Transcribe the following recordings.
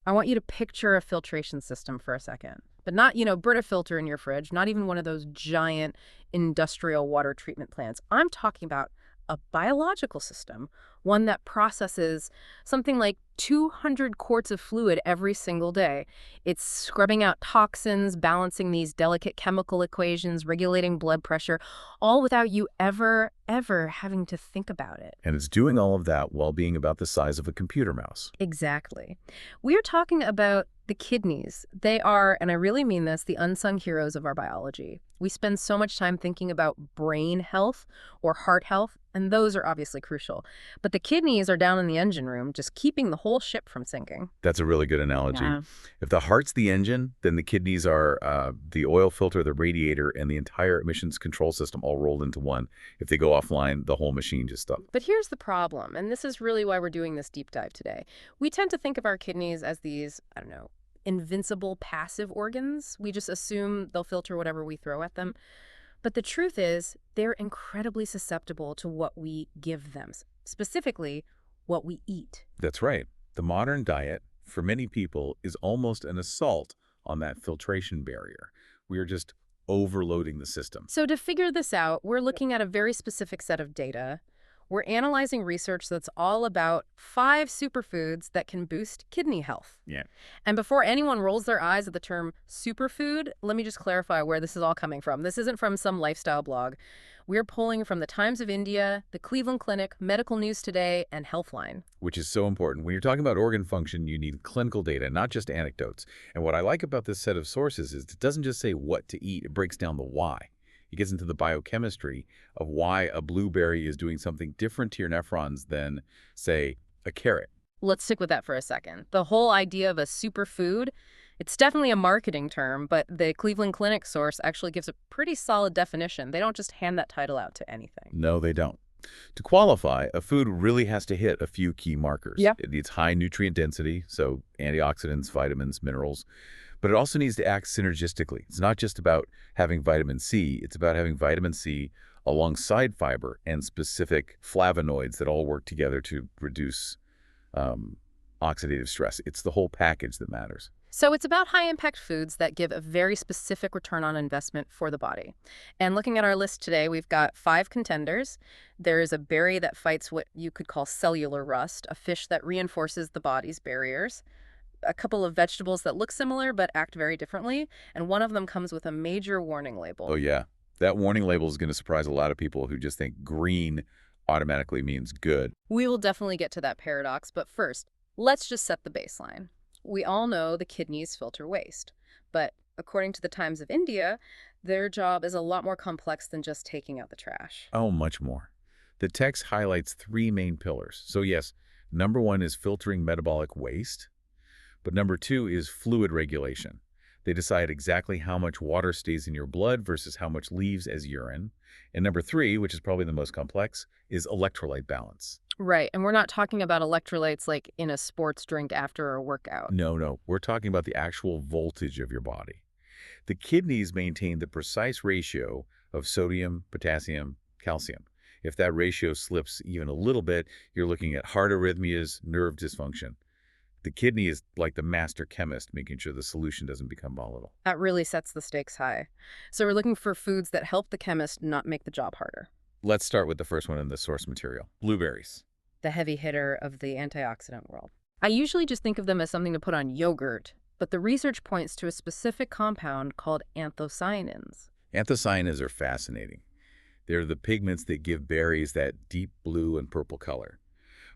I want you to picture a filtration system for a second. But not, Brita filter in your fridge, not even one of those giant industrial water treatment plants. I'm talking about a biological system, one that processes something like 200 quarts of fluid every single day. It's scrubbing out toxins, balancing these delicate chemical equations, regulating blood pressure, all without you ever having to think about it. And it's doing all of that while being about the size of a computer mouse. Exactly. We're talking about the kidneys. They are, and I really mean this, the unsung heroes of our biology. We spend so much time thinking about brain health or heart health, and those are obviously crucial. But the kidneys are down in the engine room, just keeping the whole ship from sinking. That's a really good analogy. Yeah. If the heart's the engine, then the kidneys are the oil filter, the radiator, and the entire emissions control system all rolled into one. If they go offline, the whole machine just stops. But here's the problem, and this is really why we're doing this deep dive today. We tend to think of our kidneys as these, I don't know, invincible passive organs. We just assume they'll filter whatever we throw at them. But the truth is, they're incredibly susceptible to what we give them, specifically what we eat. That's right. The modern diet, for many people, is almost an assault on that filtration barrier. We are just overloading the system. So to figure this out, we're looking at a very specific set of data. We're analyzing research that's all about 5 superfoods that can boost kidney health. Yeah. And before anyone rolls their eyes at the term superfood, let me just clarify where this is all coming from. This isn't from some lifestyle blog. We're pulling from the Times of India, the Cleveland Clinic, Medical News Today, and Healthline. Which is so important. When you're talking about organ function, you need clinical data, not just anecdotes. And what I like about this set of sources is it doesn't just say what to eat, it breaks down the why. It gets into the biochemistry of why a blueberry is doing something different to your nephrons than, say, a carrot. Let's stick with that for a second. The whole idea of a superfood, it's definitely a marketing term, but the Cleveland Clinic source actually gives a pretty solid definition. They don't just hand that title out to anything. No, they don't. To qualify, a food really has to hit a few key markers. Yep. It needs high nutrient density, so antioxidants, vitamins, minerals. But it also needs to act synergistically. It's not just about having vitamin C. It's about having vitamin C alongside fiber and specific flavonoids that all work together to reduce oxidative stress. It's the whole package that matters. So it's about high-impact foods that give a very specific return on investment for the body. And looking at our list today, we've got 5 contenders. There is a berry that fights what you could call cellular rust, a fish that reinforces the body's barriers, a couple of vegetables that look similar but act very differently, and one of them comes with a major warning label. Oh, yeah. That warning label is going to surprise a lot of people who just think green automatically means good. We will definitely get to that paradox, but first, let's just set the baseline. We all know the kidneys filter waste, but according to the Times of India, their job is a lot more complex than just taking out the trash. Oh, much more. The text highlights 3 main pillars. So yes, number 1 is filtering metabolic waste, but number 2 is fluid regulation. They decide exactly how much water stays in your blood versus how much leaves as urine. And number 3, which is probably the most complex, is electrolyte balance. Right, and we're not talking about electrolytes like in a sports drink after a workout. No. We're talking about the actual voltage of your body. The kidneys maintain the precise ratio of sodium, potassium, calcium. If that ratio slips even a little bit, you're looking at heart arrhythmias, nerve dysfunction. The kidney is like the master chemist, making sure the solution doesn't become volatile. That really sets the stakes high. So we're looking for foods that help the chemist not make the job harder. Let's start with the first one in the source material, blueberries. The heavy hitter of the antioxidant world. I usually just think of them as something to put on yogurt, but the research points to a specific compound called anthocyanins. Anthocyanins are fascinating. They're the pigments that give berries that deep blue and purple color.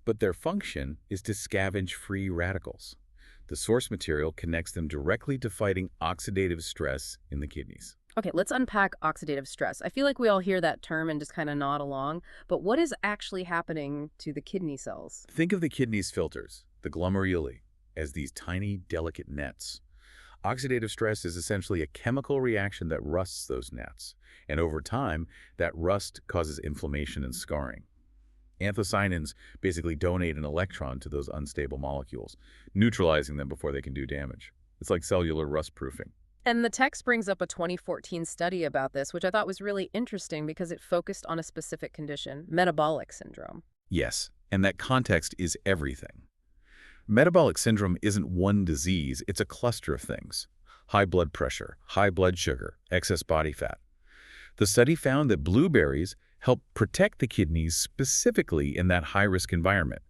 But their function is to scavenge free radicals. The source material connects them directly to fighting oxidative stress in the kidneys. Okay, let's unpack oxidative stress. I feel like we all hear that term and just kind of nod along, but what is actually happening to the kidney cells? Think of the kidney's filters, the glomemoruli, as these tiny, delicate nets. Oxidative stress is essentially a chemical reaction that rusts those nets, and over time, that rust causes inflammation and scarring. Anthocyanins basically donate an electron to those unstable molecules, neutralizing them before they can do damage. It's like cellular rust proofing. And the text brings up a 2014 study about this, which I thought was really interesting because it focused on a specific condition, metabolic syndrome. Yes, and that context is everything. Metabolic syndrome isn't one disease, it's a cluster of things. High blood pressure, high blood sugar, excess body fat. The study found that blueberries help protect the kidneys specifically in that high-risk environment.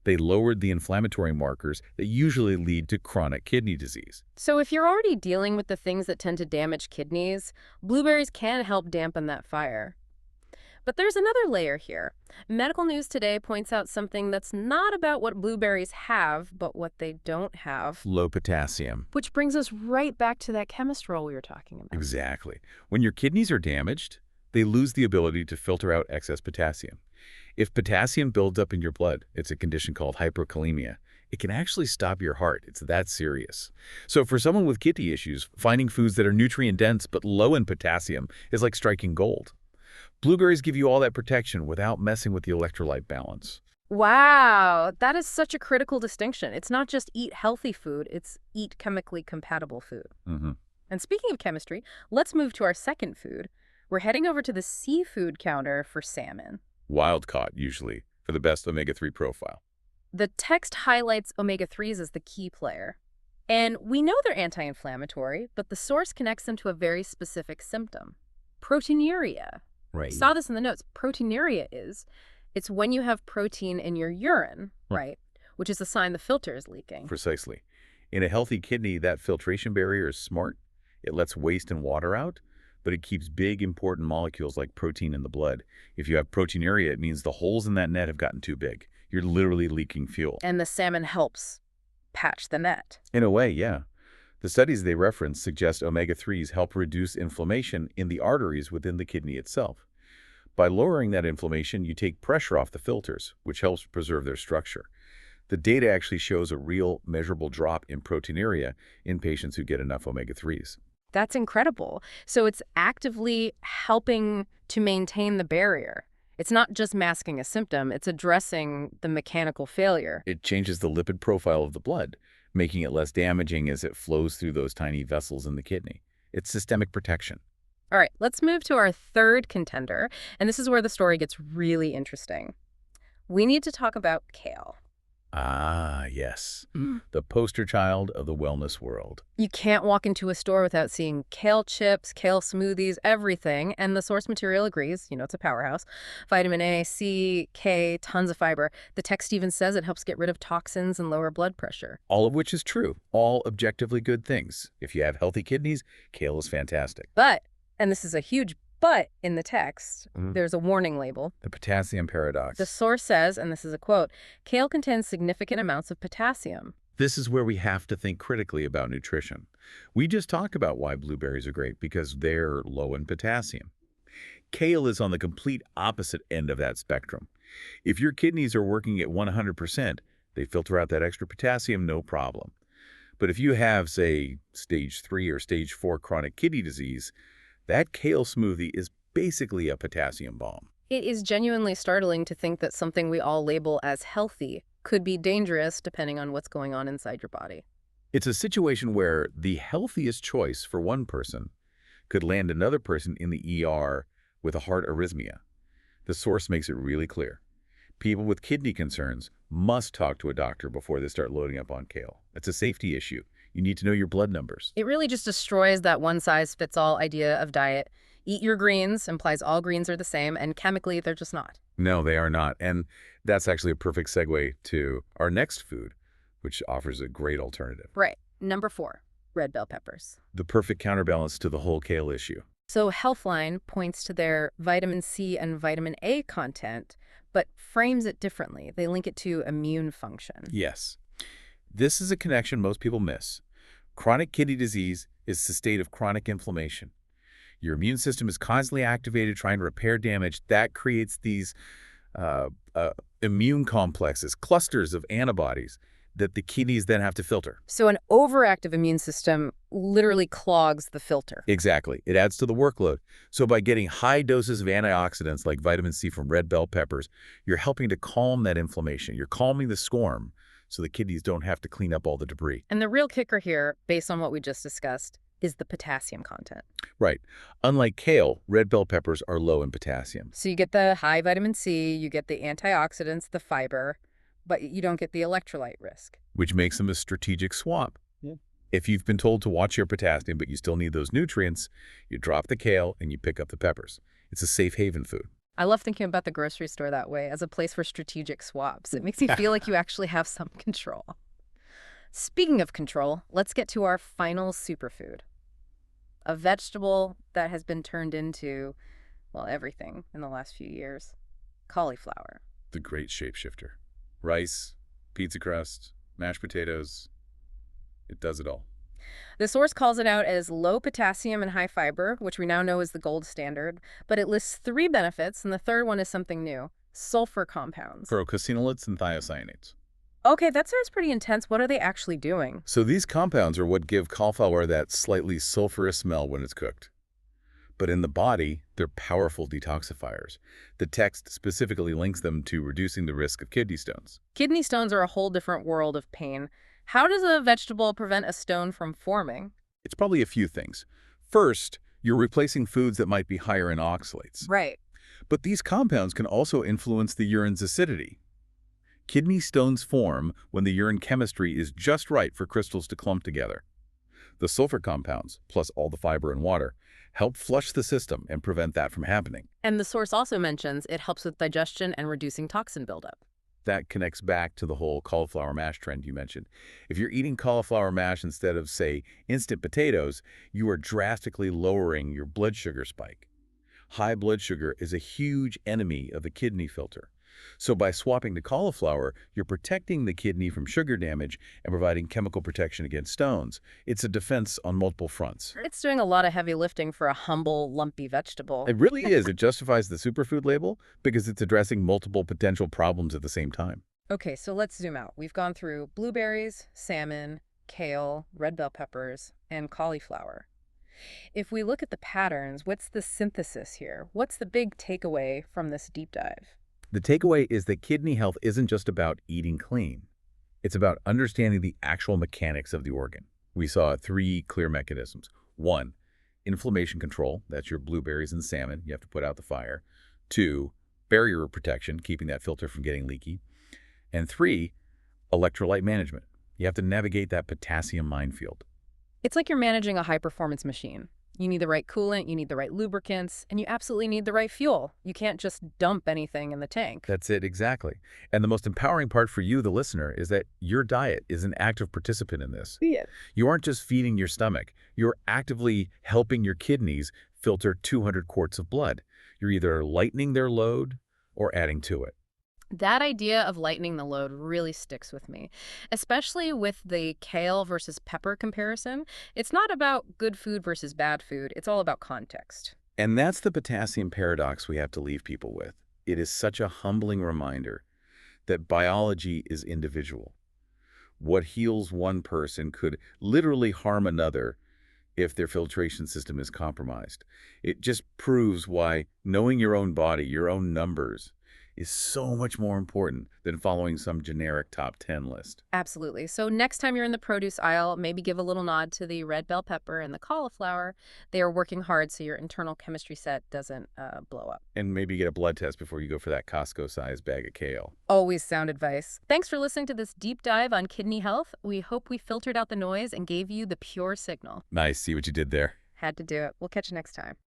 They lowered the inflammatory markers that usually lead to chronic kidney disease. So if you're already dealing with the things that tend to damage kidneys, blueberries can help dampen that fire. But there's another layer here. Medical News Today points out something that's not about what blueberries have, but what they don't have. Low potassium. Which brings us right back to that cholesterol we were talking about. Exactly. When your kidneys are damaged, they lose the ability to filter out excess potassium. If potassium builds up in your blood, it's a condition called hyperkalemia. It can actually stop your heart. It's that serious. So for someone with kidney issues, finding foods that are nutrient-dense but low in potassium is like striking gold. Blueberries give you all that protection without messing with the electrolyte balance. Wow, that is such a critical distinction. It's not just eat healthy food, it's eat chemically compatible food. And speaking of chemistry, let's move to our second food. We're heading over to the seafood counter for salmon. Wild-caught, usually, for the best omega-3 profile. The text highlights omega-3s as the key player. And we know they're anti-inflammatory, but the source connects them to a very specific symptom. Proteinuria. Right. You saw this in the notes. Proteinuria it's when you have protein in your urine, right? Which is a sign the filter is leaking. Precisely. In a healthy kidney, that filtration barrier is smart. It lets waste and water out, but it keeps big, important molecules like protein in the blood. If you have proteinuria, it means the holes in that net have gotten too big. You're literally leaking fuel. And the salmon helps patch the net. In a way, yeah. The studies they reference suggest omega-3s help reduce inflammation in the arteries within the kidney itself. By lowering that inflammation, you take pressure off the filters, which helps preserve their structure. The data actually shows a real, measurable drop in proteinuria in patients who get enough omega-3s. That's incredible. So it's actively helping to maintain the barrier. It's not just masking a symptom, it's addressing the mechanical failure. It changes the lipid profile of the blood, making it less damaging as it flows through those tiny vessels in the kidney. It's systemic protection. All right, let's move to our third contender, and this is where the story gets really interesting. We need to talk about kale. Ah, yes. The poster child of the wellness world. You can't walk into a store without seeing kale chips, kale smoothies, everything, and the source material agrees. You know, it's a powerhouse. Vitamin A, C, K, tons of fiber. The text even says it helps get rid of toxins and lower blood pressure. All of which is true. All objectively good things. If you have healthy kidneys, kale is fantastic. But, and this is a huge but in the text, there's a warning label. The potassium paradox. The source says, and this is a quote, kale contains significant amounts of potassium. This is where we have to think critically about nutrition. We just talked about why blueberries are great because they're low in potassium. Kale is on the complete opposite end of that spectrum. If your kidneys are working at 100%, they filter out that extra potassium, no problem. But if you have, say, stage 3 or stage 4 chronic kidney disease, that kale smoothie is basically a potassium bomb. It is genuinely startling to think that something we all label as healthy could be dangerous depending on what's going on inside your body. It's a situation where the healthiest choice for one person could land another person in the ER with a heart arrhythmia. The source makes it really clear. People with kidney concerns must talk to a doctor before they start loading up on kale. It's a safety issue. You need to know your blood numbers. It really just destroys that one-size-fits-all idea of diet. Eat your greens implies all greens are the same, and chemically they're just not. No, they are not. And that's actually a perfect segue to our next food, which offers a great alternative. Right. Number 4, red bell peppers. The perfect counterbalance to the whole kale issue. So Healthline points to their vitamin C and vitamin A content, but frames it differently. They link it to immune function. Yes. This is a connection most people miss. Chronic kidney disease is the state of chronic inflammation. Your immune system is constantly activated trying to repair damage. That creates these immune complexes, clusters of antibodies that the kidneys then have to filter. So an overactive immune system literally clogs the filter. Exactly. It adds to the workload. So by getting high doses of antioxidants like vitamin C from red bell peppers, you're helping to calm that inflammation. You're calming the storm so the kidneys don't have to clean up all the debris. And the real kicker here, based on what we just discussed, is the potassium content. Right. Unlike kale, red bell peppers are low in potassium. So you get the high vitamin C, you get the antioxidants, the fiber, but you don't get the electrolyte risk. which makes them a strategic swap. Yeah. If you've been told to watch your potassium, but you still need those nutrients, you drop the kale and you pick up the peppers. It's a safe haven food. I love thinking about the grocery store that way, as a place for strategic swaps. It makes me feel like you actually have some control. Speaking of control, let's get to our final superfood. A vegetable that has been turned into, well, everything in the last few years. Cauliflower. The great shapeshifter. Rice, pizza crust, mashed potatoes. It does it all. The source calls it out as low potassium and high fiber, which we now know is the gold standard, but it lists 3 benefits, and the third one is something new: sulfur compounds. Procalcinolates and thiocyanates. Okay, that sounds pretty intense. What are they actually doing? So these compounds are what give cauliflower that slightly sulfurous smell when it's cooked. But in the body, they're powerful detoxifiers. The text specifically links them to reducing the risk of kidney stones. Kidney stones are a whole different world of pain. How does a vegetable prevent a stone from forming? It's probably a few things. First, you're replacing foods that might be higher in oxalates. Right. But these compounds can also influence the urine's acidity. Kidney stones form when the urine chemistry is just right for crystals to clump together. The sulfur compounds, plus all the fiber and water, help flush the system and prevent that from happening. And the source also mentions it helps with digestion and reducing toxin buildup. That connects back to the whole cauliflower mash trend you mentioned. If you're eating cauliflower mash instead of, say, instant potatoes, you are drastically lowering your blood sugar spike. High blood sugar is a huge enemy of the kidney filter. So by swapping to cauliflower, you're protecting the kidney from sugar damage and providing chemical protection against stones. It's a defense on multiple fronts. It's doing a lot of heavy lifting for a humble, lumpy vegetable. It really is. It justifies the superfood label because it's addressing multiple potential problems at the same time. Okay, so let's zoom out. We've gone through blueberries, salmon, kale, red bell peppers, and cauliflower. If we look at the patterns, what's the synthesis here? What's the big takeaway from this deep dive? The takeaway is that kidney health isn't just about eating clean. It's about understanding the actual mechanics of the organ. We saw 3 clear mechanisms. 1, inflammation control. That's your blueberries and salmon. You have to put out the fire. 2, barrier protection, keeping that filter from getting leaky. And 3, electrolyte management. You have to navigate that potassium minefield. It's like you're managing a high-performance machine. You need the right coolant, you need the right lubricants, and you absolutely need the right fuel. You can't just dump anything in the tank. That's it, exactly. And the most empowering part for you, the listener, is that your diet is an active participant in this. Yeah. You aren't just feeding your stomach. You're actively helping your kidneys filter 200 quarts of blood. You're either lightening their load or adding to it. That idea of lightening the load really sticks with me, especially with the kale versus pepper comparison. It's not about good food versus bad food. It's all about context. And that's the potassium paradox we have to leave people with. It is such a humbling reminder that biology is individual. What heals one person could literally harm another if their filtration system is compromised. It just proves why knowing your own body, your own numbers, is so much more important than following some generic top 10 list. Absolutely. So next time you're in the produce aisle, maybe give a little nod to the red bell pepper and the cauliflower. They are working hard so your internal chemistry set doesn't blow up. And maybe get a blood test before you go for that Costco-sized bag of kale. Always sound advice. Thanks for listening to this deep dive on kidney health. We hope we filtered out the noise and gave you the pure signal. Nice. See what you did there. Had to do it. We'll catch you next time.